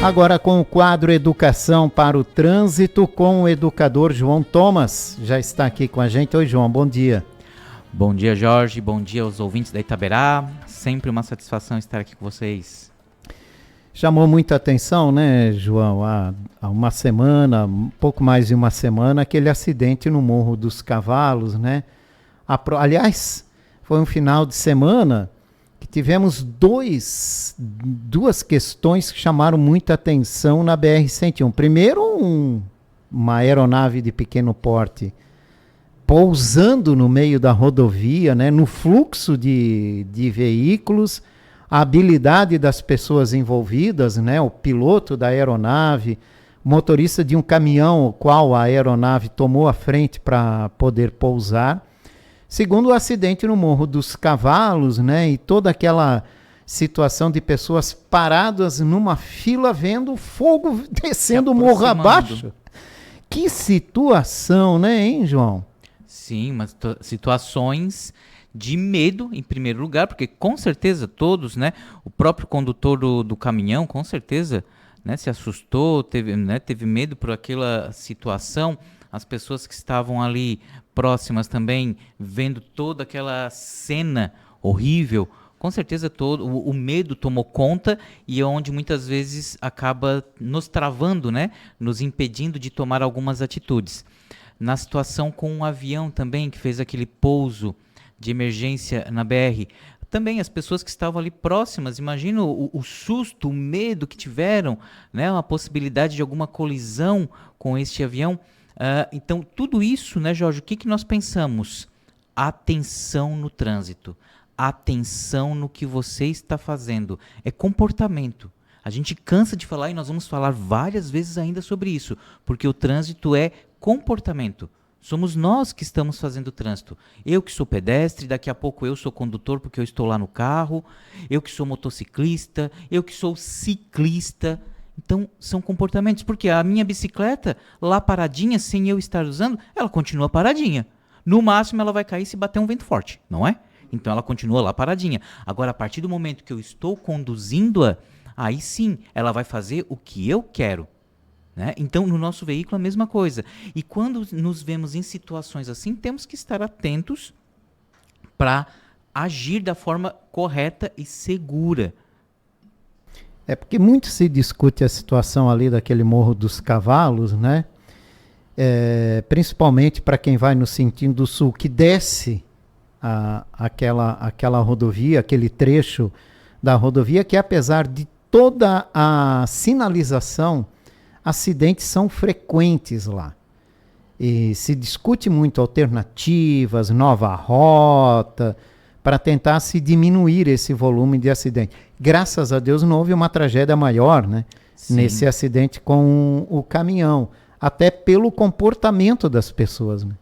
Agora com o quadro Educação para o Trânsito, com o educador João Thomas, já está aqui com a gente. Oi, João, bom dia. Bom dia, Jorge, bom dia aos ouvintes da Itaberá, sempre uma satisfação estar aqui com vocês. Chamou muita atenção, né, João, há uma semana, um pouco mais de uma semana, aquele acidente no Morro dos Cavalos, né? Aliás, foi um final de semana que tivemos duas questões que chamaram muita atenção na BR-101. Primeiro, uma aeronave de pequeno porte pousando no meio da rodovia, né, no fluxo de veículos, a habilidade das pessoas envolvidas, né, o piloto da aeronave, o motorista de um caminhão, o qual a aeronave tomou a frente para poder pousar. Segundo, o acidente no Morro dos Cavalos, né, e toda aquela situação de pessoas paradas numa fila vendo fogo descendo o morro abaixo. Que situação, né, hein, João? Sim, mas situações de medo, em primeiro lugar, porque com certeza todos, né, o próprio condutor do caminhão, com certeza, né, se assustou, teve medo por aquela situação. As pessoas que estavam ali próximas também, vendo toda aquela cena horrível, com certeza todo o medo tomou conta, e é onde muitas vezes acaba nos travando, né, nos impedindo de tomar algumas atitudes. Na situação com um avião também, que fez aquele pouso de emergência na BR, também as pessoas que estavam ali próximas, imagina o susto, o medo que tiveram, né, a possibilidade de alguma colisão com este avião. Então, tudo isso, né, Jorge, o que nós pensamos? Atenção no trânsito, atenção no que você está fazendo, é comportamento. A gente cansa de falar e nós vamos falar várias vezes ainda sobre isso, porque o trânsito é comportamento. Somos nós que estamos fazendo o trânsito. Eu que sou pedestre, daqui a pouco eu sou condutor porque eu estou lá no carro, eu que sou motociclista, eu que sou ciclista. Então, são comportamentos, porque a minha bicicleta, lá paradinha, sem eu estar usando, ela continua paradinha. No máximo, ela vai cair se bater um vento forte, não é? Então, ela continua lá paradinha. Agora, a partir do momento que eu estou conduzindo-a, aí sim, ela vai fazer o que eu quero, né? Então, no nosso veículo, a mesma coisa. E quando nos vemos em situações assim, temos que estar atentos para agir da forma correta e segura. É porque muito se discute a situação ali daquele Morro dos Cavalos, né? Principalmente para quem vai no sentido sul, que desce aquela rodovia, aquele trecho da rodovia, que apesar de toda a sinalização, acidentes são frequentes lá. E se discute muito alternativas, nova rota, para tentar se diminuir esse volume de acidente. Graças a Deus não houve uma tragédia maior, né, nesse acidente com o caminhão, até pelo comportamento das pessoas, né?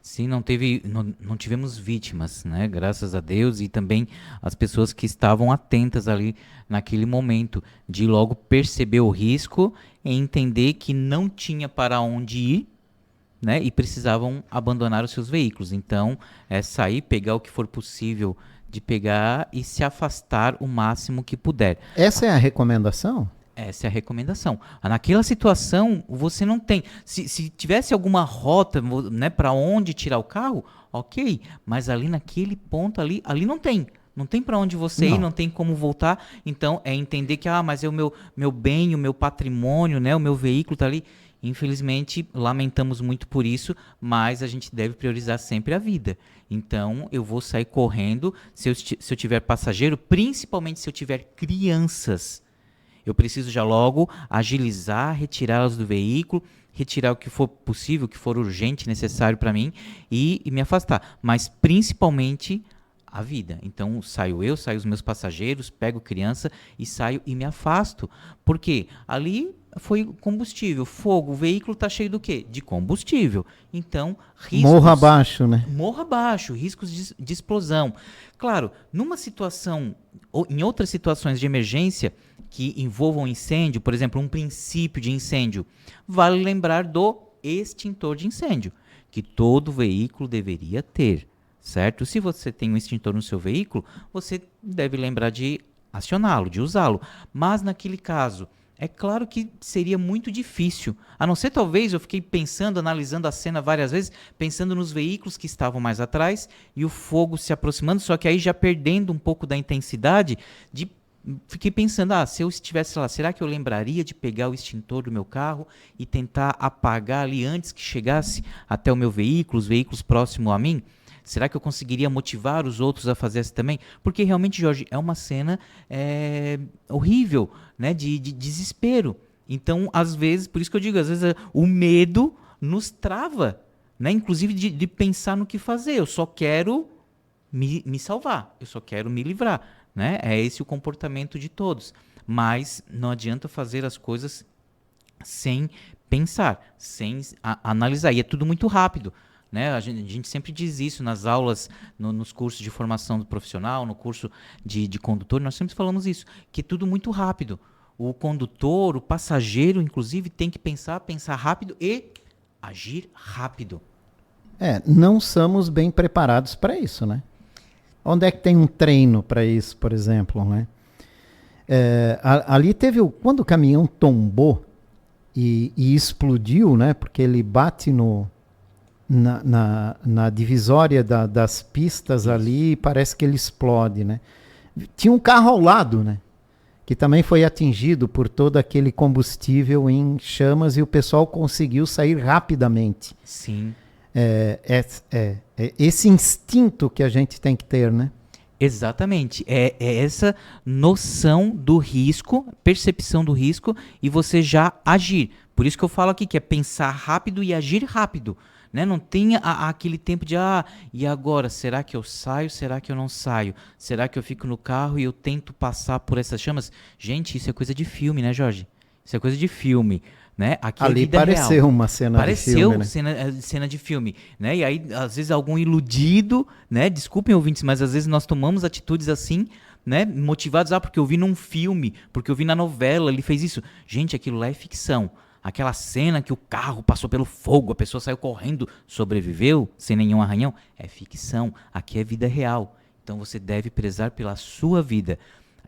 Sim, não tivemos vítimas, né? Graças a Deus, e também as pessoas que estavam atentas ali naquele momento, de logo perceber o risco e entender que não tinha para onde ir, né, e precisavam abandonar os seus veículos. Então, é sair, pegar o que for possível de pegar e se afastar o máximo que puder. Essa é a recomendação? Essa é a recomendação. Naquela situação, você não tem... Se tivesse alguma rota, né, para onde tirar o carro, ok. Mas ali naquele ponto, ali não tem. Não tem para onde você ir, não tem como voltar. Então, é entender que, mas é o meu bem, o meu patrimônio, né, o meu veículo está ali. Infelizmente, lamentamos muito por isso, mas a gente deve priorizar sempre a vida. Então, eu vou sair correndo se eu tiver passageiro, principalmente se eu tiver crianças. Eu preciso já logo agilizar, retirá-las do veículo, retirar o que for possível, o que for urgente, necessário para mim e me afastar. Mas, principalmente, a vida. Então, saio os meus passageiros, pego criança e saio e me afasto. Por quê? Ali foi combustível, fogo, o veículo está cheio do quê? De combustível. Então, riscos... Morro abaixo, né? Morro abaixo, riscos de explosão. Claro, numa situação, ou em outras situações de emergência que envolvam incêndio, por exemplo, um princípio de incêndio, vale lembrar do extintor de incêndio, que todo veículo deveria ter, certo? Se você tem um extintor no seu veículo, você deve lembrar de acioná-lo, de usá-lo. Mas naquele caso É claro que seria muito difícil. A não ser talvez, eu fiquei pensando, analisando a cena várias vezes, pensando nos veículos que estavam mais atrás e o fogo se aproximando, só que aí já perdendo um pouco da intensidade, fiquei pensando, se eu estivesse lá, será que eu lembraria de pegar o extintor do meu carro e tentar apagar ali antes que chegasse até o meu veículo, os veículos próximos a mim? Será que eu conseguiria motivar os outros a fazer isso também? Porque realmente, Jorge, é uma cena horrível, né, de desespero. Então, às vezes, por isso que eu digo, às vezes o medo nos trava, né, inclusive de pensar no que fazer. Eu só quero me salvar, eu só quero me livrar. Né? É esse o comportamento de todos. Mas não adianta fazer as coisas sem pensar, sem analisar. E é tudo muito rápido. Né? A gente sempre diz isso nas aulas, nos cursos de formação do profissional, no curso de condutor, nós sempre falamos isso, que é tudo muito rápido. O condutor, o passageiro, inclusive, tem que pensar rápido e agir rápido. Não somos bem preparados para isso, né? Onde é que tem um treino para isso, por exemplo, né? Ali teve, quando o caminhão tombou e explodiu, né? Porque ele bate na divisória das pistas. Isso. Ali, e parece que ele explode, né? Tinha um carro ao lado, né? Que também foi atingido por todo aquele combustível em chamas e o pessoal conseguiu sair rapidamente. Sim. Esse instinto que a gente tem que ter, né? Exatamente. É essa noção do risco, percepção do risco e você já agir. Por isso que eu falo aqui que é pensar rápido e agir rápido. Né? Não tem aquele tempo de, e agora? Será que eu saio? Será que eu não saio? Será que eu fico no carro e eu tento passar por essas chamas? Gente, isso é coisa de filme, né, Jorge? Isso é coisa de filme. Né? Aqui ali é vida pareceu real. Uma cena de filme, né? Cena de filme, né? E aí, às vezes, algum iludido, né? Desculpem, ouvintes, mas às vezes nós tomamos atitudes assim, né? Motivados, porque eu vi num filme, porque eu vi na novela, ele fez isso. Gente, aquilo lá é ficção. Aquela cena que o carro passou pelo fogo, a pessoa saiu correndo, sobreviveu, sem nenhum arranhão, é ficção. Aqui é vida real. Então você deve prezar pela sua vida.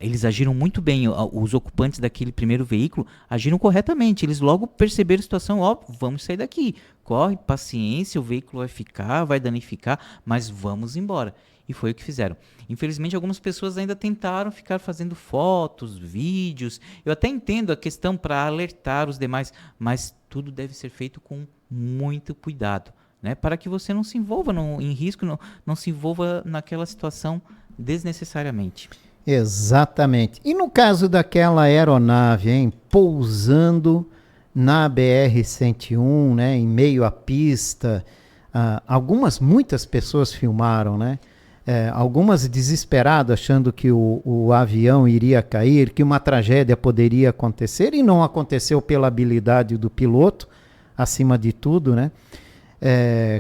Eles agiram muito bem, os ocupantes daquele primeiro veículo agiram corretamente. Eles logo perceberam a situação, vamos sair daqui. Corre, paciência, o veículo vai ficar, vai danificar, mas vamos embora. E foi o que fizeram. Infelizmente, algumas pessoas ainda tentaram ficar fazendo fotos, vídeos. Eu até entendo a questão para alertar os demais, mas tudo deve ser feito com muito cuidado, né? Para que você não se envolva em risco, não se envolva naquela situação desnecessariamente. Exatamente. E no caso daquela aeronave, pousando na BR-101, né, em meio à pista, muitas pessoas filmaram, né? Algumas desesperadas, achando que o avião iria cair, que uma tragédia poderia acontecer, e não aconteceu pela habilidade do piloto, acima de tudo, né?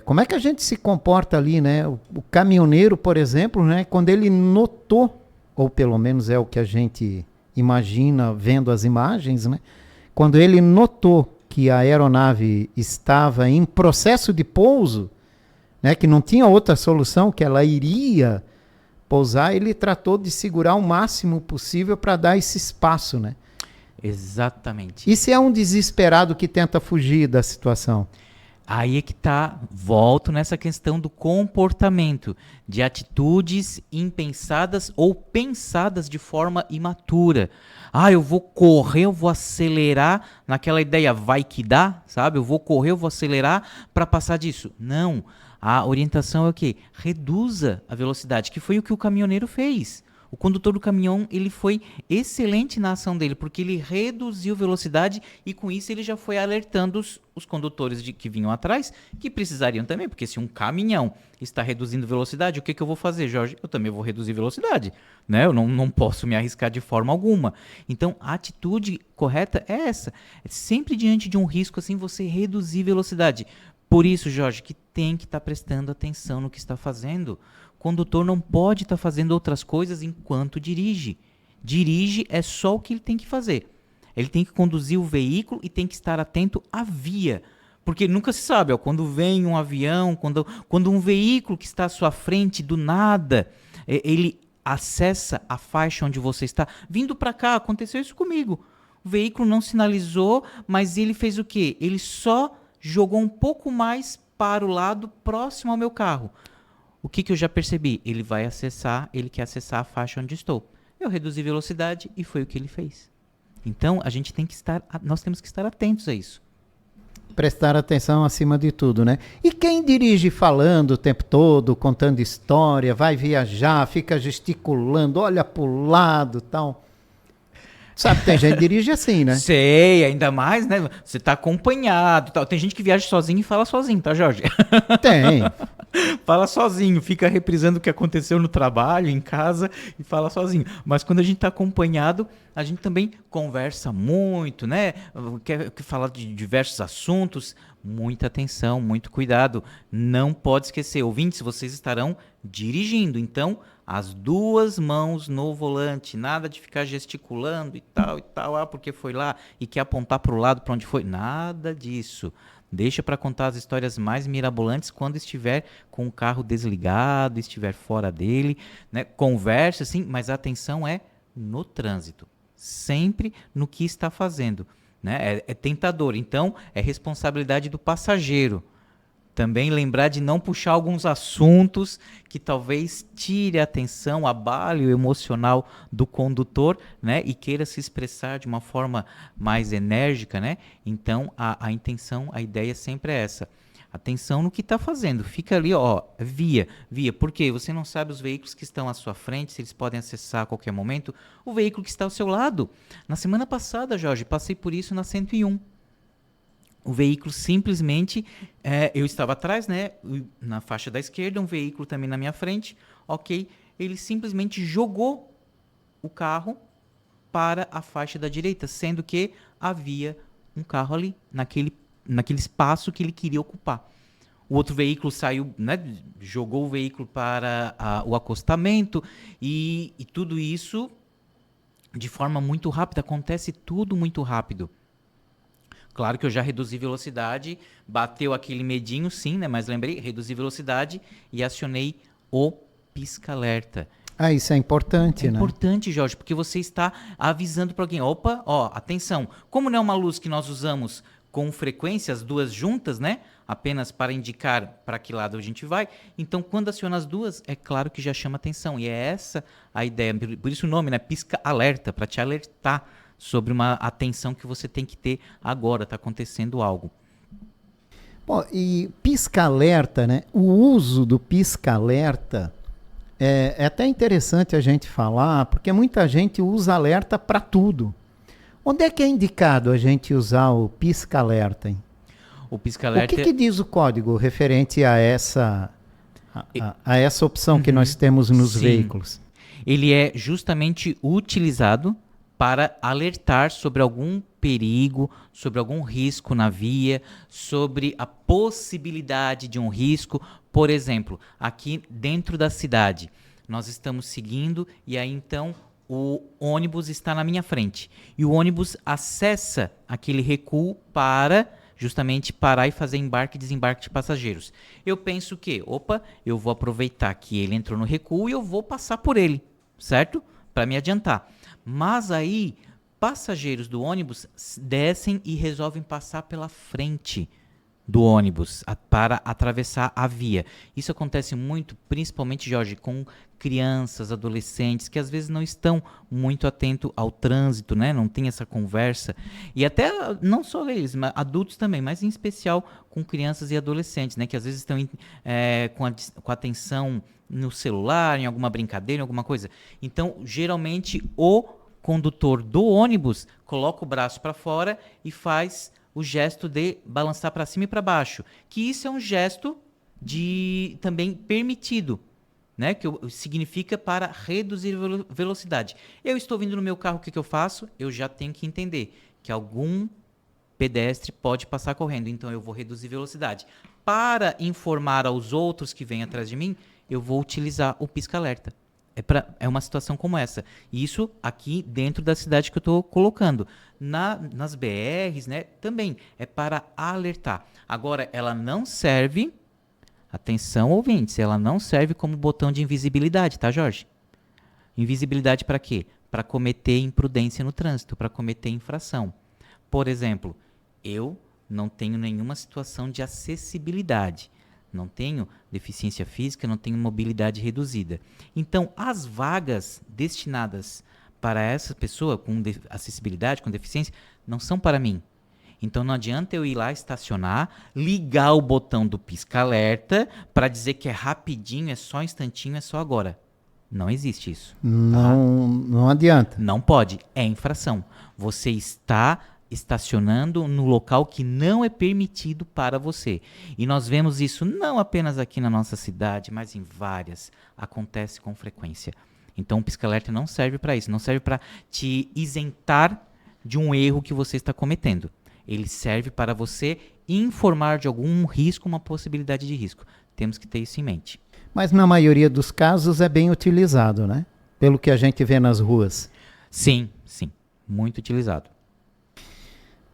Como é que a gente se comporta ali, né? O caminhoneiro, por exemplo, né, quando ele notou, ou pelo menos é o que a gente imagina vendo as imagens, né? Quando ele notou que a aeronave estava em processo de pouso, né, que não tinha outra solução, que ela iria pousar, ele tratou de segurar o máximo possível para dar esse espaço, né? Exatamente. E se é um desesperado que tenta fugir da situação? Aí é que volto nessa questão do comportamento, de atitudes impensadas ou pensadas de forma imatura. Eu vou correr, eu vou acelerar, naquela ideia vai que dá, sabe? Eu vou correr, eu vou acelerar para passar disso. Não, a orientação é o quê? Reduza a velocidade, que foi o que o caminhoneiro fez. O condutor do caminhão, ele foi excelente na ação dele, porque ele reduziu velocidade e com isso ele já foi alertando os condutores que vinham atrás, que precisariam também, porque se um caminhão está reduzindo velocidade, o que eu vou fazer, Jorge? Eu também vou reduzir velocidade, né? Eu não posso me arriscar de forma alguma. Então, a atitude correta é essa. Sempre diante de um risco assim, você reduzir velocidade. Por isso, Jorge, que tem que estar prestando atenção no que está fazendo. O condutor não pode estar fazendo outras coisas enquanto dirige. Dirige é só o que ele tem que fazer. Ele tem que conduzir o veículo e tem que estar atento à via. Porque nunca se sabe, quando vem um avião, quando um veículo que está à sua frente, do nada, ele acessa a faixa onde você está. Vindo para cá, aconteceu isso comigo. O veículo não sinalizou, mas ele fez o quê? Ele só jogou um pouco mais para o lado próximo ao meu carro. O que eu já percebi? Ele quer acessar a faixa onde estou. Eu reduzi velocidade e foi o que ele fez. Então, nós temos que estar atentos a isso. Prestar atenção acima de tudo, né? E quem dirige falando o tempo todo, contando história, vai viajar, fica gesticulando, olha pro lado, tal. Sabe, tem gente que dirige assim, né? Sei, ainda mais, né? Você tá acompanhado, tal. Tem gente que viaja sozinho e fala sozinho, tá, Jorge? Tem. Fala sozinho, fica reprisando o que aconteceu no trabalho, em casa e fala sozinho. Mas quando a gente tá acompanhado, a gente também conversa muito, né? Quer falar de diversos assuntos. Muita atenção, muito cuidado. Não pode esquecer, ouvintes, vocês estarão dirigindo. Então, as duas mãos no volante, nada de ficar gesticulando e tal, porque foi lá e quer apontar para o lado para onde foi. Nada disso. Deixa para contar as histórias mais mirabolantes quando estiver com o carro desligado, estiver fora dele, né? Conversa, sim, mas a atenção é no trânsito. Sempre no que está fazendo, né? É tentador. Então, é responsabilidade do passageiro. Também lembrar de não puxar alguns assuntos que talvez tire a atenção, abale o emocional do condutor, né? E queira se expressar de uma forma mais enérgica, né? Então, a intenção, a ideia sempre é essa. Atenção no que está fazendo. Fica ali, ó, via. Por quê? Você não sabe os veículos que estão à sua frente, se eles podem acessar a qualquer momento. O veículo que está ao seu lado. Na semana passada, Jorge, passei por isso na 101. O veículo simplesmente, eu estava atrás, né, na faixa da esquerda, um veículo também na minha frente, ok, ele simplesmente jogou o carro para a faixa da direita, sendo que havia um carro ali, naquele espaço que ele queria ocupar. O outro veículo saiu, né, jogou o veículo para o acostamento e tudo isso de forma muito rápida, acontece tudo muito rápido. Claro que eu já reduzi velocidade, bateu aquele medinho, sim, né? Mas lembrei, reduzi velocidade e acionei o pisca-alerta. Ah, isso é importante, né? É importante, Jorge, porque você está avisando para alguém, opa, ó, atenção. Como não é uma luz que nós usamos com frequência, as duas juntas, né? Apenas para indicar para que lado a gente vai. Então, quando aciona as duas, é claro que já chama atenção. E é essa a ideia, por isso o nome, né? Pisca-alerta, para te alertar sobre uma atenção que você tem que ter agora, está acontecendo algo. Bom, e pisca-alerta, né? O uso do pisca-alerta é até interessante a gente falar, porque muita gente usa alerta para tudo. Onde é que é indicado a gente usar o pisca-alerta, hein? O pisca-alerta... O que diz o código referente a essa opção que nós temos nos veículos? Ele é justamente utilizado para alertar sobre algum perigo, sobre algum risco na via, sobre a possibilidade de um risco. Por exemplo, aqui dentro da cidade, nós estamos seguindo e aí então o ônibus está na minha frente. E o ônibus acessa aquele recuo para justamente parar e fazer embarque e desembarque de passageiros. Eu penso que, eu vou aproveitar que ele entrou no recuo e eu vou passar por ele, certo? Para me adiantar. Mas aí, passageiros do ônibus descem e resolvem passar pela frente do ônibus para atravessar a via. Isso acontece muito, principalmente, Jorge, com crianças, adolescentes, que às vezes não estão muito atentos ao trânsito, né? Não tem essa conversa. E até, não só eles, mas adultos também, mas em especial com crianças e adolescentes, né? Que às vezes estão com atenção no celular, em alguma brincadeira, em alguma coisa. Então, geralmente, o condutor do ônibus coloca o braço para fora e faz o gesto de balançar para cima e para baixo, que isso é um gesto também permitido, né? Que significa para reduzir velocidade. Eu estou vindo no meu carro, o que eu faço? Eu já tenho que entender que algum pedestre pode passar correndo, então eu vou reduzir velocidade. Para informar aos outros que vêm atrás de mim, eu vou utilizar o pisca-alerta. É uma situação como essa. Isso aqui dentro da cidade que eu estou colocando. Nas BRs, né, também é para alertar. Agora, ela não serve, atenção ouvintes, ela não serve como botão de invisibilidade, tá, Jorge? Invisibilidade para quê? Para cometer imprudência no trânsito, para cometer infração. Por exemplo, eu não tenho nenhuma situação de acessibilidade. Não tenho deficiência física, não tenho mobilidade reduzida. Então, as vagas destinadas para essa pessoa com acessibilidade, com deficiência, não são para mim. Então, não adianta eu ir lá estacionar, ligar o botão do pisca-alerta para dizer que é rapidinho, é só um instantinho, é só agora. Não existe isso. Não adianta. Não pode. É infração. Você está estacionando no local que não é permitido para você. E nós vemos isso não apenas aqui na nossa cidade, mas em várias. Acontece com frequência. Então o pisca-alerta não serve para isso. Não serve para te isentar de um erro que você está cometendo. Ele serve para você informar de algum risco, uma possibilidade de risco. Temos que ter isso em mente. Mas na maioria dos casos é bem utilizado, né? Pelo que a gente vê nas ruas. Sim, sim. Muito utilizado.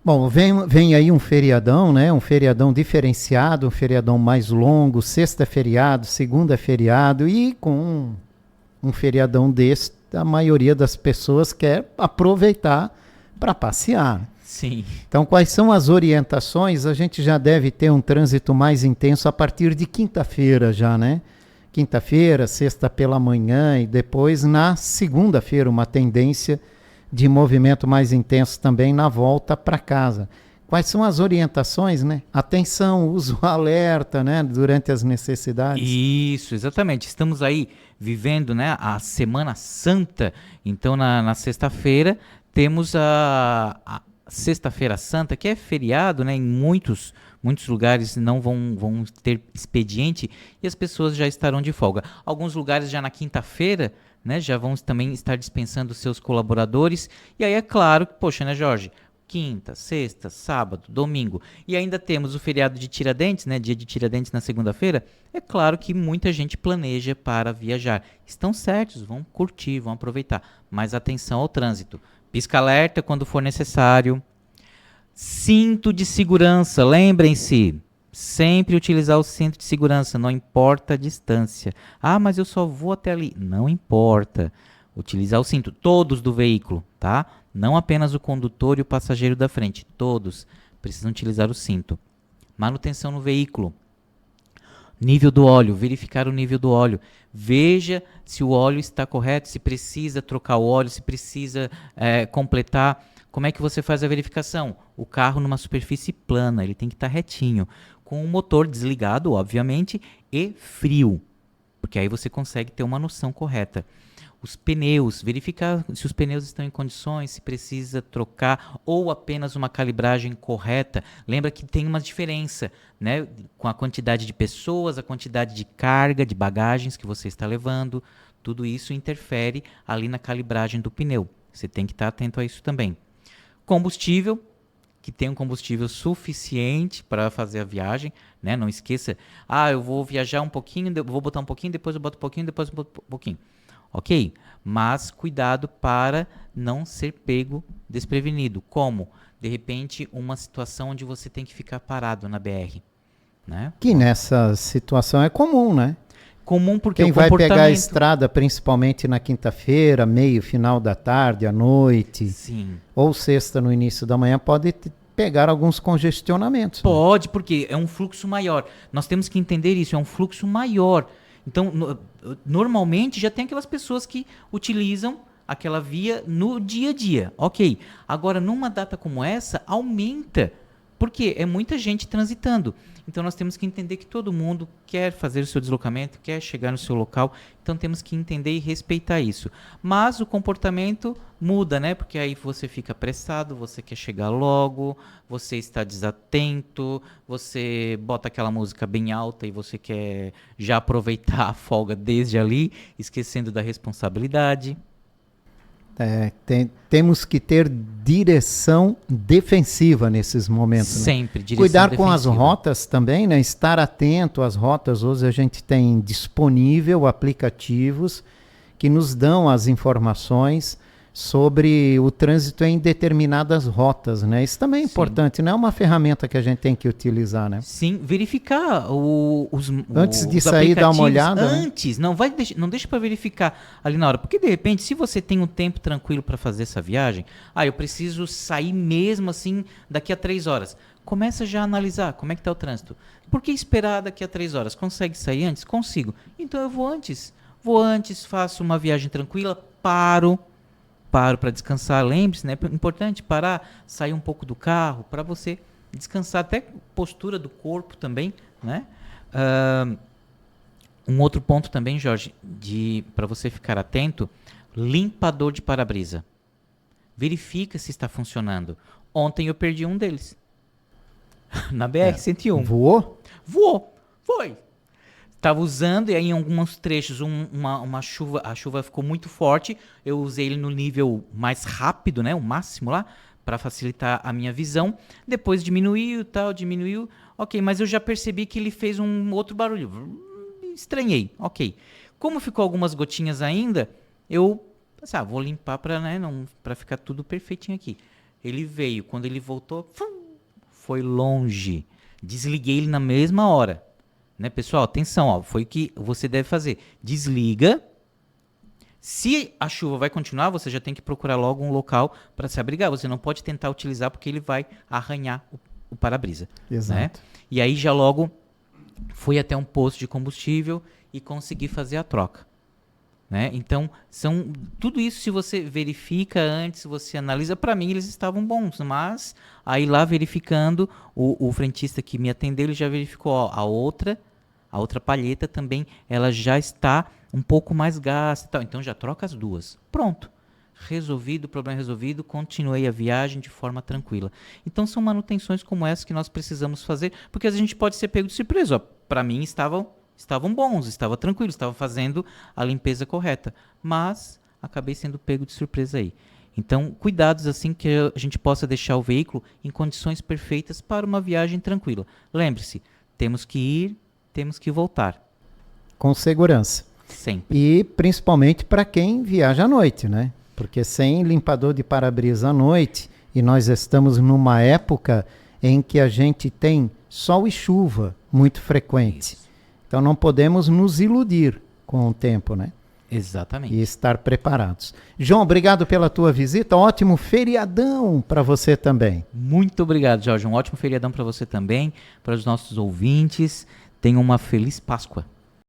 Bom, vem aí um feriadão, né? Um feriadão diferenciado, um feriadão mais longo. Sexta é feriado, segunda é feriado. E com um feriadão desse, a maioria das pessoas quer aproveitar para passear. Sim. Então, quais são as orientações? A gente já deve ter um trânsito mais intenso a partir de quinta-feira já, né? Quinta-feira, sexta pela manhã e depois na segunda-feira uma tendência de movimento mais intenso também na volta para casa. Quais são as orientações, né? Atenção, uso alerta, né? Durante as necessidades. Isso, exatamente. Estamos aí vivendo, né, a Semana Santa. Então, na sexta-feira, temos a Sexta-feira Santa, que é feriado, né? Em muitos lugares não vão ter expediente e as pessoas já estarão de folga. Alguns lugares já na quinta-feira, né, já vão também estar dispensando seus colaboradores. E aí é claro que, poxa, né, Jorge? Quinta, sexta, sábado, domingo. E ainda temos o feriado de Tiradentes, né? Dia de Tiradentes na segunda-feira. É claro que muita gente planeja para viajar. Estão certos, vão curtir, vão aproveitar. Mas atenção ao trânsito. Pisca-alerta quando for necessário. Cinto de segurança, lembrem-se. Sempre utilizar o cinto de segurança, não importa a distância. Ah, mas eu só vou até ali. Não importa. Utilizar o cinto, todos do veículo, tá? Não apenas o condutor e o passageiro da frente. Todos precisam utilizar o cinto. Manutenção no veículo. Nível do óleo, verificar o nível do óleo. Veja se o óleo está correto, se precisa trocar o óleo, se precisa completar. Como é que você faz a verificação? O carro numa superfície plana, ele tem que estar retinho, com o motor desligado, obviamente, e frio, porque aí você consegue ter uma noção correta. Os pneus, verificar se os pneus estão em condições, se precisa trocar ou apenas uma calibragem correta. Lembra que tem uma diferença, né, com a quantidade de pessoas, a quantidade de carga, de bagagens que você está levando. Tudo isso interfere ali na calibragem do pneu. Você tem que estar atento a isso também. Combustível, que tem um combustível suficiente para fazer a viagem, né? Não esqueça, eu vou viajar um pouquinho, vou botar um pouquinho, depois eu boto um pouquinho, depois eu boto um pouquinho. Ok, mas cuidado para não ser pego desprevenido. Como? De repente, uma situação onde você tem que ficar parado na BR. Né? Que nessa situação é comum, né? Comum porque quem o vai comportamento... pegar a estrada principalmente na quinta-feira, meio, final da tarde, à noite, Sim. ou sexta no início da manhã, pode pegar alguns congestionamentos. Pode, porque é um fluxo maior. Nós temos que entender isso, é um fluxo maior. Então, normalmente já tem aquelas pessoas que utilizam aquela via no dia a dia. Ok. Agora, numa data como essa, aumenta. Porque é muita gente transitando. Então, nós temos que entender que todo mundo quer fazer o seu deslocamento, quer chegar no seu local. Então, temos que entender e respeitar isso. Mas o comportamento muda, né? Porque aí você fica apressado, você quer chegar logo, você está desatento, você bota aquela música bem alta e você quer já aproveitar a folga desde ali, esquecendo da responsabilidade. Temos que ter direção defensiva nesses momentos. Sempre, né? direção Cuidar defensiva. com as rotas também, né? Estar atento às rotas. Hoje a gente tem disponível aplicativos que nos dão as informações sobre o trânsito em determinadas rotas, né? Isso também é Sim. importante, não é uma ferramenta que a gente tem que utilizar, né? Sim, verificar Antes de os sair, dar uma aplicativos olhada, né? antes, não deixa para verificar ali na hora, porque de repente, se você tem um tempo tranquilo para fazer essa viagem, eu preciso sair mesmo assim daqui a 3 horas. Começa já a analisar como é que está o trânsito. Por que esperar daqui a 3 horas? Consegue sair antes? Consigo. Então eu vou antes. Vou antes, faço uma viagem tranquila, paro para descansar. Lembre-se, né? É importante parar, sair um pouco do carro para você descansar, até postura do corpo também, né? Um outro ponto também, Jorge, para você ficar atento, limpador de para-brisa. Verifica se está funcionando. Ontem eu perdi um deles. Na BR-101. Voou? Voou. Foi. Estava usando e aí em alguns trechos uma chuva, a chuva ficou muito forte. Eu usei ele no nível mais rápido, né, o máximo lá, para facilitar a minha visão. Depois diminuiu. Ok, mas eu já percebi que ele fez um outro barulho. Estranhei. Ok. Como ficou algumas gotinhas ainda, eu pensei, vou limpar para ficar tudo perfeitinho aqui. Ele veio, quando ele voltou, foi longe. Desliguei ele na mesma hora. Né, pessoal, atenção, foi o que você deve fazer. Desliga. Se a chuva vai continuar, você já tem que procurar logo um local para se abrigar. Você não pode tentar utilizar porque ele vai arranhar o para-brisa. Exato. Né? E aí já logo fui até um posto de combustível e consegui fazer a troca. Né? Então, tudo isso se você verifica antes, você analisa, para mim eles estavam bons, mas aí lá verificando, o frentista que me atendeu, ele já verificou a outra palheta também, ela já está um pouco mais gasta e tal, então já troca as duas. Pronto, resolvido, problema resolvido, continuei a viagem de forma tranquila. Então são manutenções como essa que nós precisamos fazer, porque a gente pode ser pego de surpresa. Para mim estavam bons, estava tranquilo, estava fazendo a limpeza correta, mas acabei sendo pego de surpresa aí. Então, cuidados assim que a gente possa deixar o veículo em condições perfeitas para uma viagem tranquila. Lembre-se, temos que ir, temos que voltar. Com segurança. Sempre. E principalmente para quem viaja à noite, né? Porque sem limpador de para-brisa à noite, e nós estamos numa época em que a gente tem sol e chuva muito frequente. Isso. Então não podemos nos iludir com o tempo, né? Exatamente. E estar preparados. João, obrigado pela tua visita. Ótimo feriadão para você também. Muito obrigado, Jorge. Um ótimo feriadão para você também, para os nossos ouvintes. Tenham uma feliz Páscoa.